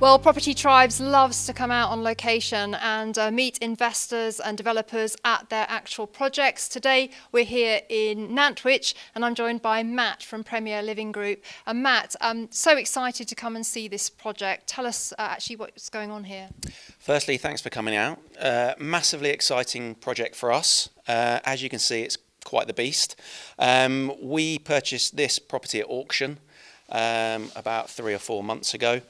Well, Property Tribes loves to come out on location and meet investors and developers at their actual projects. Today we're here in Nantwich and I'm joined by Matt from Premier Living Group. And Matt, I'm so excited to come and see this project. Tell us actually what's going on here. Firstly, thanks for coming out. Massively exciting project for us. As you can see, it's quite the beast. We purchased this property at auction about 3 or 4 months ago.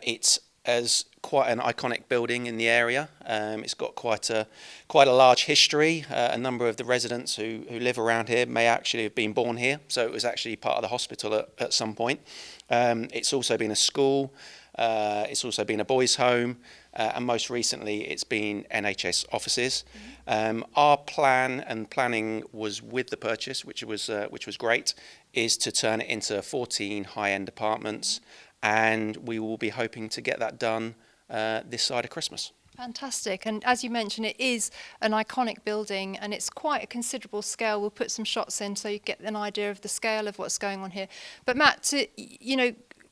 It's as quite an iconic building in the area. It's got quite a large history. A number of the residents who live around here may actually have been born here, so it was actually part of the hospital at some point. It's also been a school. It's also been a boys' home, and most recently it's been NHS offices. Our planning was with the purchase, which was great, is to turn it into 14 high-end apartments, and we will be hoping to get that done this side of Christmas. Fantastic. And as you mentioned, it is an iconic building and it's quite a considerable scale. We'll put some shots in so you get an idea of the scale of what's going on here. But Matt,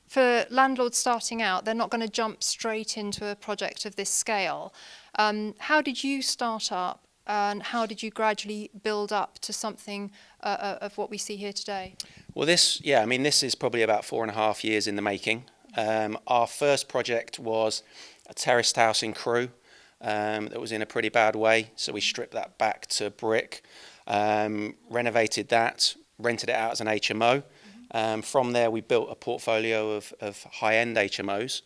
for landlords starting out, they're not going to jump straight into a project of this scale. How did you start up and how did you gradually build up to something of what we see here today? Well, this is probably about 4.5 years in the making. Our first project was a terraced house in Crewe that was in a pretty bad way, so we stripped that back to brick, renovated that, rented it out as an HMO. From there, we built a portfolio of high-end HMOs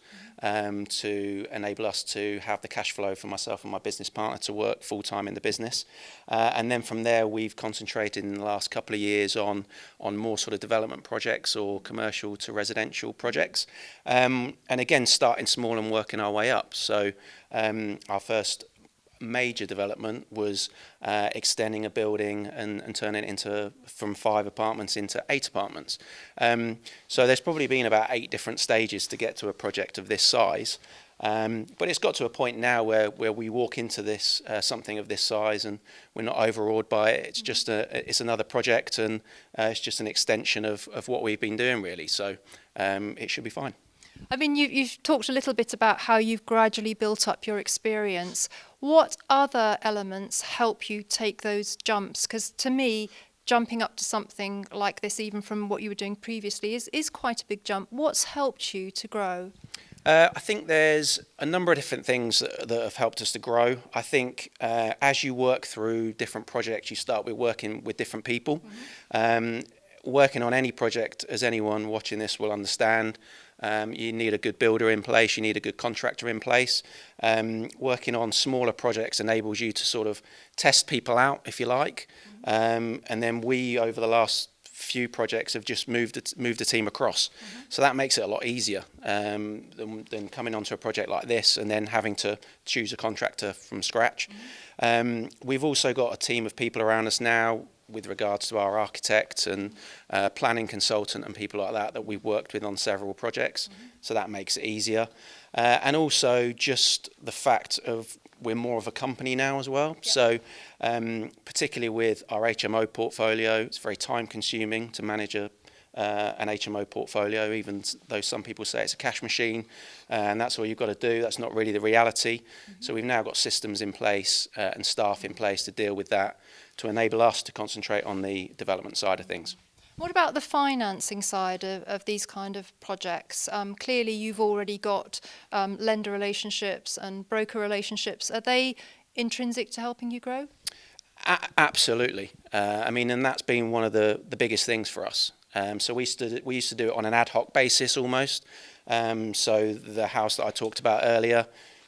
to enable us to have the cash flow for myself and my business partner to work full-time in the business. And then from there, we've concentrated in the last couple of years on more sort of development projects or commercial to residential projects. And again, starting small and working our way up. So our first major development was extending a building and turning it into from 5 apartments into 8 apartments. So there's probably been about 8 different stages to get to a project of this size. But it's got to a point now where we walk into this something of this size and we're not overawed by it. It's just it's another project and it's just an extension of what we've been doing really. So it should be fine. I mean, you've talked a little bit about how you've gradually built up your experience. What other elements help you take those jumps? Because to me, jumping up to something like this, even from what you were doing previously, is quite a big jump. What's helped you to grow? I think there's a number of different things that have helped us to grow. I think as you work through different projects, you start with working with different people. Mm-hmm. Working on any project, as anyone watching this will understand, you need a good builder in place, you need a good contractor in place. Working on smaller projects enables you to sort of test people out, if you like. And then we, over the last few projects, have just moved a team across. Mm-hmm. So that makes it a lot easier than coming onto a project like this and then having to choose a contractor from scratch. Mm-hmm. We've also got a team of people around us now with regards to our architect and planning consultant and people like that we've worked with on several projects. Mm-hmm. So that makes it easier. And also just the fact of we're more of a company now as well. Yep. So particularly with our HMO portfolio, it's very time consuming to manage an HMO portfolio, even though some people say it's a cash machine and that's all you've got to do. That's not really the reality. Mm-hmm. So we've now got systems in place and staff in place to deal with that, to enable us to concentrate on the development side of things. What about the financing side of these kind of projects? Clearly you've already got lender relationships and broker relationships. Are they intrinsic to helping you grow? Absolutely. And that's been one of the biggest things for us. So we used to do it on an ad hoc basis almost. So the house that I talked about earlier,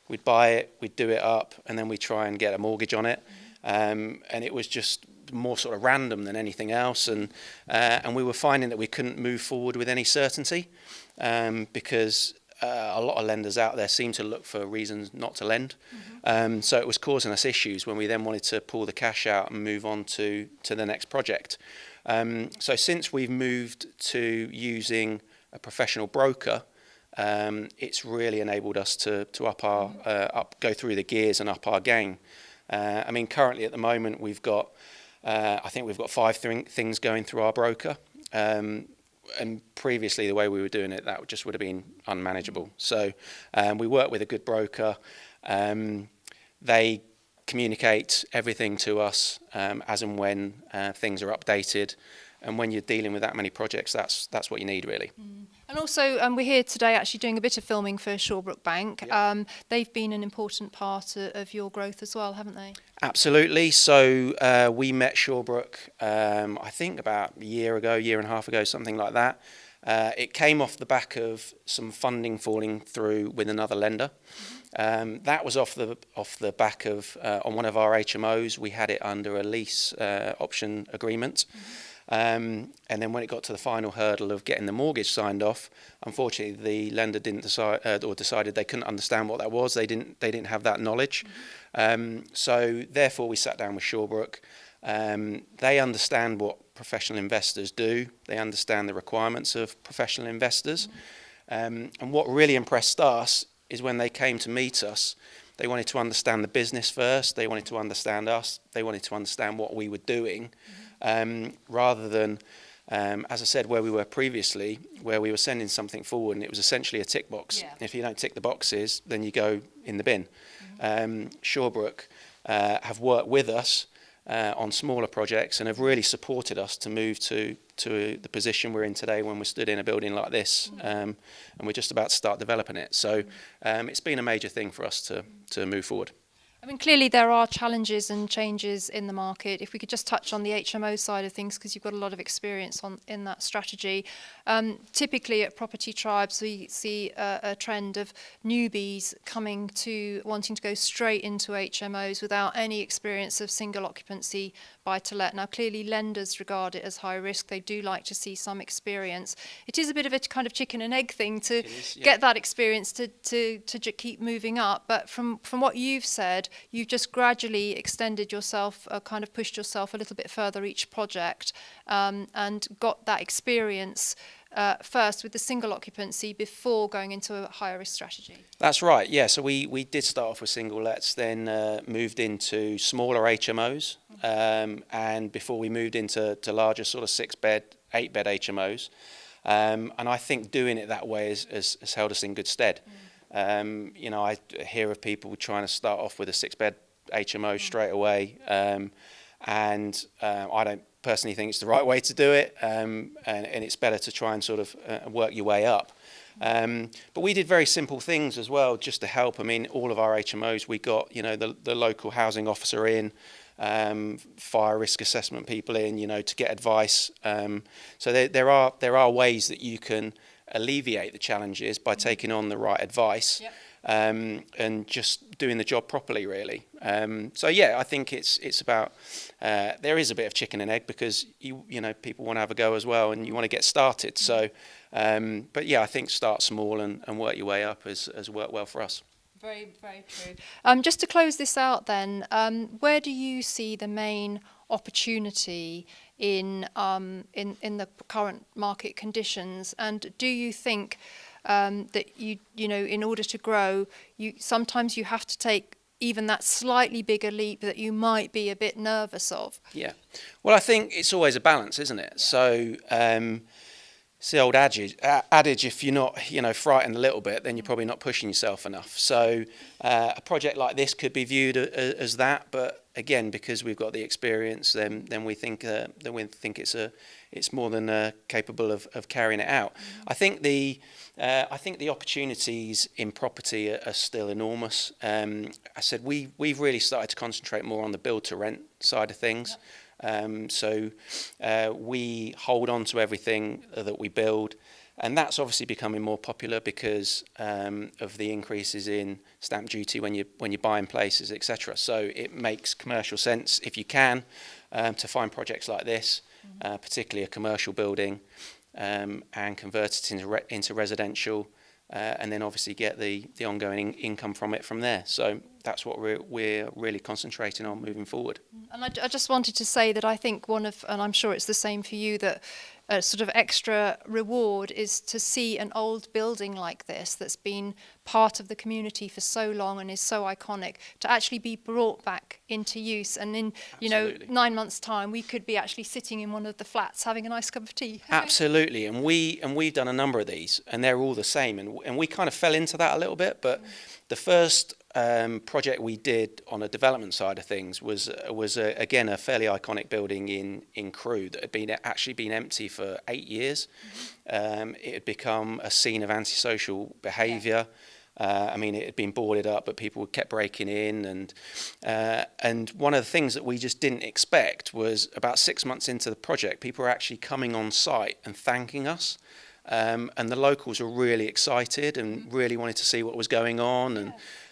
we'd buy it, we'd do it up, and then we'd try and get a mortgage on it. And it was just more sort of random than anything else, and we were finding that we couldn't move forward with any certainty because a lot of lenders out there seem to look for reasons not to lend. Mm-hmm. So it was causing us issues when we then wanted to pull the cash out and move on to the next project. So since we've moved to using a professional broker, it's really enabled us to go through the gears and up our game. Currently at the moment we've got, I think we've got 5 things going through our broker. and previously the way we were doing it, that just would have been unmanageable. So we work with a good broker. They communicate everything to us as and when things are updated. And when you're dealing with that many projects, that's what you need, really. And also, we're here today actually doing a bit of filming for Shawbrook Bank. Yep. They've been an important part of your growth as well, haven't they? Absolutely. So we met Shawbrook, I think about a year and a half ago, something like that. It came off the back of some funding falling through with another lender. That was off the back of on one of our HMOs. We had it under a lease option agreement. And then when it got to the final hurdle of getting the mortgage signed off, unfortunately the lender didn't decide or decided they couldn't understand what that was. They didn't have that knowledge. So therefore we sat down with Shawbrook. They understand what professional investors do. They understand the requirements of professional investors. And what really impressed us is when they came to meet us, they wanted to understand the business first. They wanted to understand us. They wanted to understand what we were doing. Rather than, as I said, where we were previously, where we were sending something forward and it was essentially a tick box. Yeah. If you don't tick the boxes, then you go in the bin. Shawbrook have worked with us on smaller projects and have really supported us to move to the position we're in today when we're stood in a building like this, and we're just about to start developing it. So it's been a major thing for us to move forward. I mean, clearly there are challenges and changes in the market. If we could just touch on the HMO side of things, because you've got a lot of experience in that strategy. Typically at Property Tribes, we see a trend of newbies coming to wanting to go straight into HMOs without any experience of single occupancy buy-to-let. Now, clearly lenders regard it as high risk. They do like to see some experience. It is a bit of a kind of chicken and egg thing to get that experience to keep moving up. But from what you've said, you've just gradually extended yourself, kind of pushed yourself a little bit further each project, and got that experience first with the single occupancy before going into a higher risk strategy. That's right, yeah. So we did start off with single lets, then moved into smaller HMOs, and before we moved into larger sort of 6-bed, 8-bed HMOs. And I think doing it that way has held us in good stead. You know, I hear of people trying to start off with a 6-bed HMO straight away, and I don't personally think it's the right way to do it, and it's better to try and sort of work your way up. But we did very simple things as well just to help. I mean, all of our HMOs, we got, you know, the local housing officer in, fire risk assessment people in, you know, to get advice. So there are ways that you can alleviate the challenges by taking on the right advice. Yep. And just doing the job properly, really. So yeah, I think it's about there is a bit of chicken and egg, because you know, people want to have a go as well, and you want to get started. So, but yeah, I think start small and work your way up has worked well for us. Very, very true. Just to close this out, then, where do you see the main opportunity in the current market conditions, and do you think that you know, in order to grow, sometimes you have to take even that slightly bigger leap that you might be a bit nervous of? Yeah, well, I think it's always a balance, isn't it? So it's the old adage, if you're not, you know, frightened a little bit, then you're probably not pushing yourself enough. So a project like this could be viewed as that, but again, because we've got the experience, then we think it's more than capable of carrying it out. I think the opportunities in property are still enormous. I said we've really started to concentrate more on the build to rent side of things. So we hold on to everything that we build, and that's obviously becoming more popular because of the increases in stamp duty when you're buying places, etc. So it makes commercial sense, if you can, to find projects like this, particularly a commercial building, and convert it into residential, and then obviously get the ongoing income from it from there. So that's what we're really concentrating on moving forward. And I just wanted to say that I think and I'm sure it's the same for you, that a sort of extra reward is to see an old building like this that's been part of the community for so long and is so iconic to actually be brought back into use. And in, you know, Absolutely. 9 months' time, we could be actually sitting in one of the flats having a nice cup of tea. Absolutely, and we've done a number of these, and they're all the same, and we kind of fell into that a little bit. But the first project we did on a development side of things was again a fairly iconic building in Crewe that had actually been empty for 8 years. It had become a scene of antisocial behaviour. I mean, it had been boarded up, but people kept breaking in, and one of the things that we just didn't expect was about 6 months into the project, people were actually coming on site and thanking us, and the locals were really excited and really wanted to see what was going on,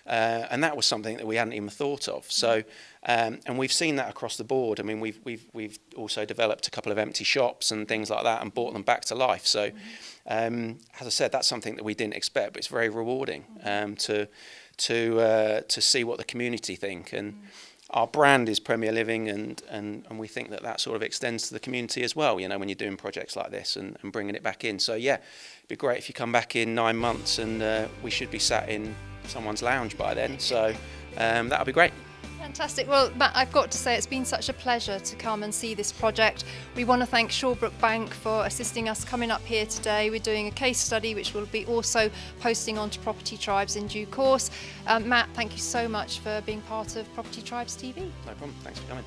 and that was something that we hadn't even thought of. So, and we've seen that across the board. I mean, we've also developed a couple of empty shops and things like that, and brought them back to life. So. As I said, that's something that we didn't expect, but it's very rewarding to see what the community think. And our brand is Premier Living, and we think that sort of extends to the community as well, you know, when you're doing projects like this and bringing it back in. So yeah, it'd be great if you come back in 9 months, and we should be sat in someone's lounge by then. So that would be great. Fantastic. Well, Matt, I've got to say it's been such a pleasure to come and see this project. We want to thank Shawbrook Bank for assisting us coming up here today. We're doing a case study which we'll be also posting onto Property Tribes in due course. Matt, thank you so much for being part of Property Tribes TV. No problem. Thanks for coming.